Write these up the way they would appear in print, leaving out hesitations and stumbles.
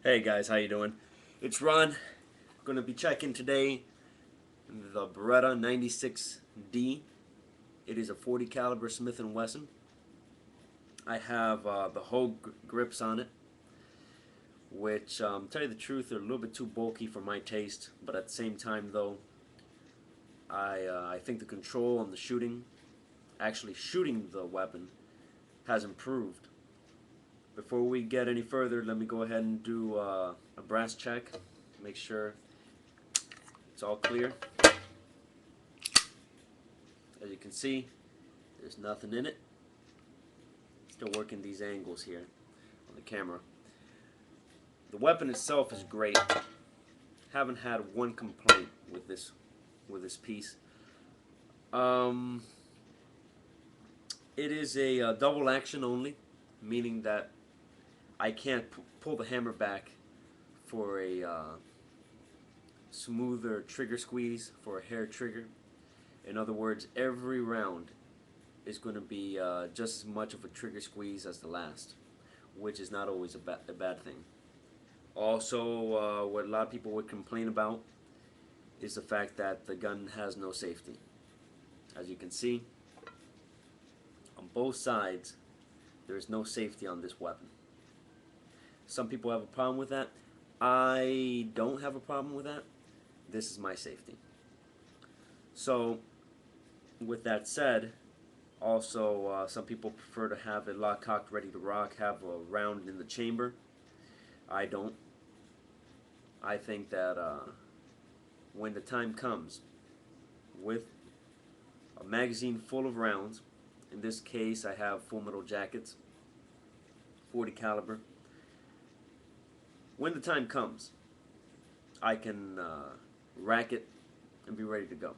Hey guys, how you doing? It's Ron. Going to be checking today the Beretta 96D. It is a 40 caliber Smith & Wesson. I have the whole grips on it, which, tell you the truth, are a little bit too bulky for my taste. But at the same time, though, I think the control on the shooting, actually shooting the weapon, has improved. Before we get any further, let me go ahead and do a brass check. Make sure it's all clear. As you can see, there's nothing in it. Still working these angles here on the camera. The weapon itself is great. Haven't had one complaint with this piece. It is a double action only, meaning that I can't pull the hammer back for a smoother trigger squeeze, for a hair trigger. In other words, every round is going to be just as much of a trigger squeeze as the last, which is not always a bad thing. Also, what a lot of people would complain about is the fact that the gun has no safety. As you can see, on both sides, there is no safety on this weapon. Some people have a problem with that. I don't have a problem with that. This is my safety. So, with that said, also some people prefer to have it lock, cocked, ready to rock, have a round in the chamber. I don't. I think that when the time comes, with a magazine full of rounds, in this case I have Full Metal Jackets, 40 caliber. When the time comes, I can rack it and be ready to go.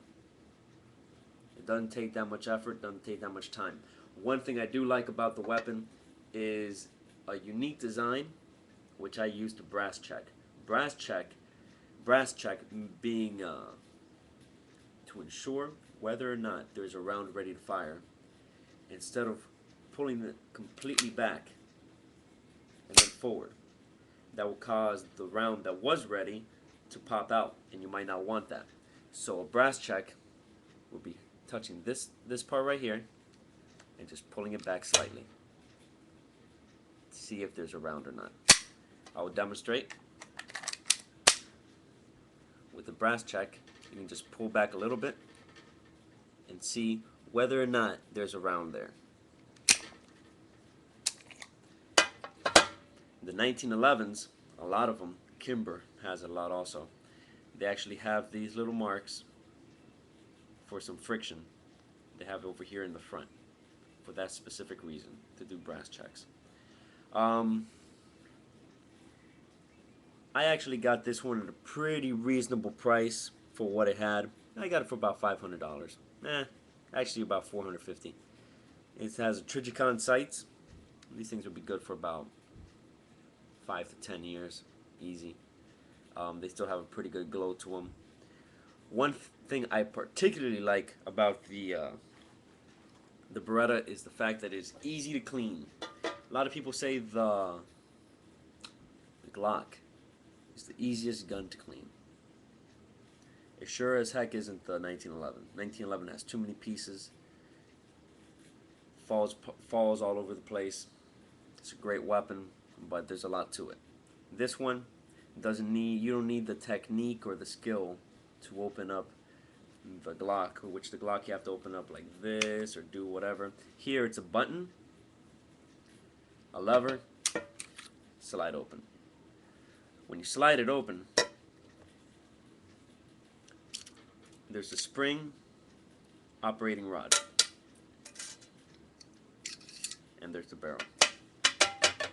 It doesn't take that much effort, doesn't take that much time. One thing I do like about the weapon is a unique design, which I use to brass check. Brass check being to ensure whether or not there's a round ready to fire, instead of pulling it completely back and then forward. That will cause the round that was ready to pop out, and you might not want that. So a brass check will be touching this part right here and just pulling it back slightly to see if there's a round or not. I will demonstrate. With the brass check, you can just pull back a little bit and see whether or not there's a round there. The 1911s, a lot of them, Kimber has a lot also. They actually have these little marks for some friction. They have it over here in the front for that specific reason, to do brass checks. I actually got this one at a pretty reasonable price for what it had. I got it for about $500. Actually about $450. It has a Trigicon sights. These things would be good for about 5 to 10 years, easy. They still have a pretty good glow to them. One thing I particularly like about the Beretta is the fact that it's easy to clean. A lot of people say the Glock is the easiest gun to clean. It sure as heck isn't the 1911. 1911 has too many pieces, falls all over the place. It's a great weapon, but there's a lot to it. This one you don't need the technique or the skill to open up the Glock, which the Glock you have to open up like this or do whatever. Here it's a button, a lever, slide open. When you slide it open, there's a spring operating rod, and there's the barrel.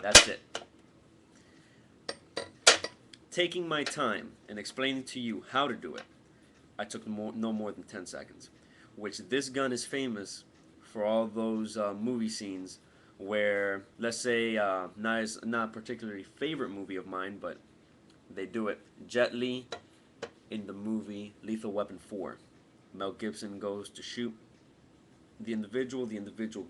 That's it. Taking my time and explaining to you how to do it, I took no more than 10 seconds. Which this gun is famous for all those movie scenes where, let's say, not particularly favorite movie of mine, but they do it. Jet Li in the movie Lethal Weapon 4. Mel Gibson goes to shoot the individual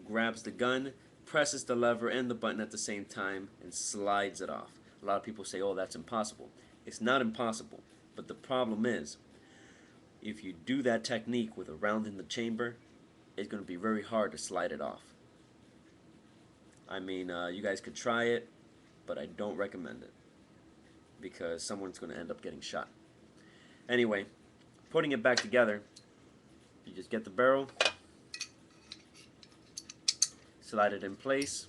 grabs the gun, presses the lever and the button at the same time, and slides it off. A lot of people say, oh, that's impossible. It's not impossible, but the problem is, if you do that technique with a round in the chamber, it's going to be very hard to slide it off. I mean, you guys could try it, but I don't recommend it, because someone's going to end up getting shot. Anyway, putting it back together, you just get the barrel, slide it in place,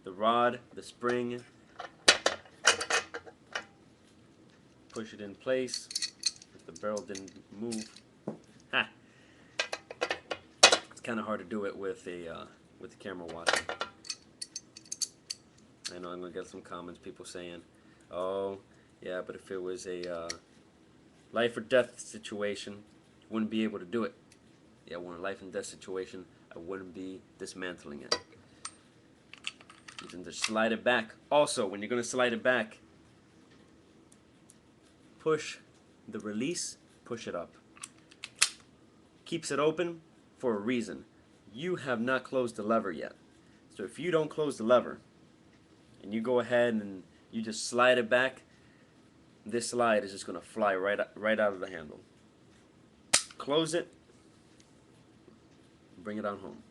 the rod, the spring, push it in place. If the barrel didn't move, ha! It's kind of hard to do it with the camera watching. I know I'm gonna get some comments, people saying, "Oh, yeah, but if it was a life or death situation, you wouldn't be able to do it." Yeah, when a life and death situation, I wouldn't be dismantling it. You can just slide it back. Also, when you're gonna slide it back, push the release, push it up. Keeps it open for a reason. You have not closed the lever yet. So if you don't close the lever, and you go ahead and you just slide it back, this slide is just going to fly right out of the handle. Close it, bring it on home.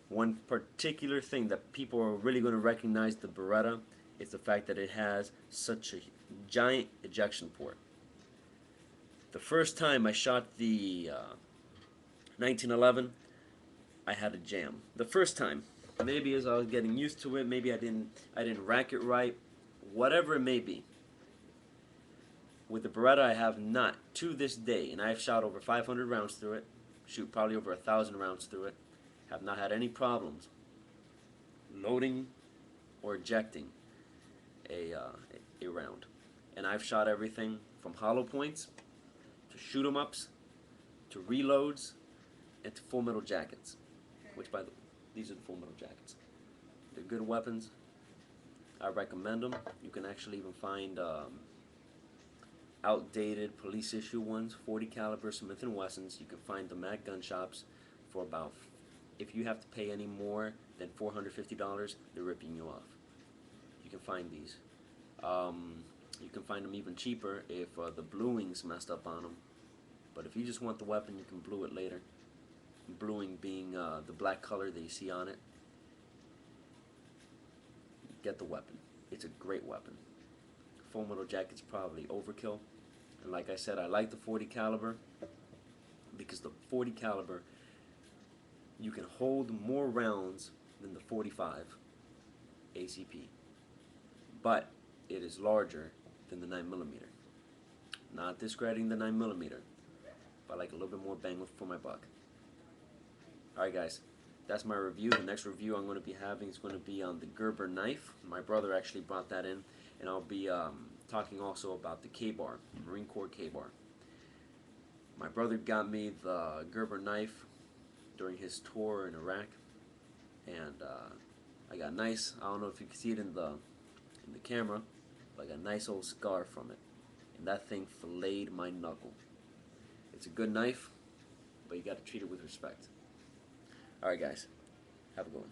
One particular thing that people are really going to recognize the Beretta is the fact that it has such a giant ejection port. The first time I shot the 1911, I had a jam. The first time. Maybe as I was getting used to it, maybe I didn't rack it right, whatever it may be. With the Beretta, I have not, to this day, and I've shot over 500 rounds through it, shoot probably over 1,000 rounds through it, have not had any problems loading or ejecting a round. And I've shot everything from hollow points to shoot 'em ups to reloads and to full metal jackets, which by the these are the full metal jackets. They're good weapons. I recommend them. You can actually even find outdated police issue ones, 40 caliber Smith & Wessons. You can find them at gun shops for about, if you have to pay any more than $450, they're ripping you off. You can find these. You can find them even cheaper if the bluing's messed up on them. But if you just want the weapon, you can blue it later. Bluing being the black color that you see on it. Get the weapon. It's a great weapon. Full metal jacket's probably overkill. And like I said, I like the 40 caliber because the 40 caliber, you can hold more rounds than the 45 ACP. But it is larger than the 9mm. Not discrediting the 9mm, but I like a little bit more bang for my buck. Alright guys, that's my review. The next review I'm going to be having is going to be on the Gerber knife. My brother actually brought that in, and I'll be talking also about the K-bar, Marine Corps K-bar. My brother got me the Gerber knife during his tour in Iraq, and I got nice, I don't know if you can see it in the camera, but I got a nice old scar from it, and that thing filleted my knuckle. It's a good knife, but you got to treat it with respect. Alright guys, have a good one.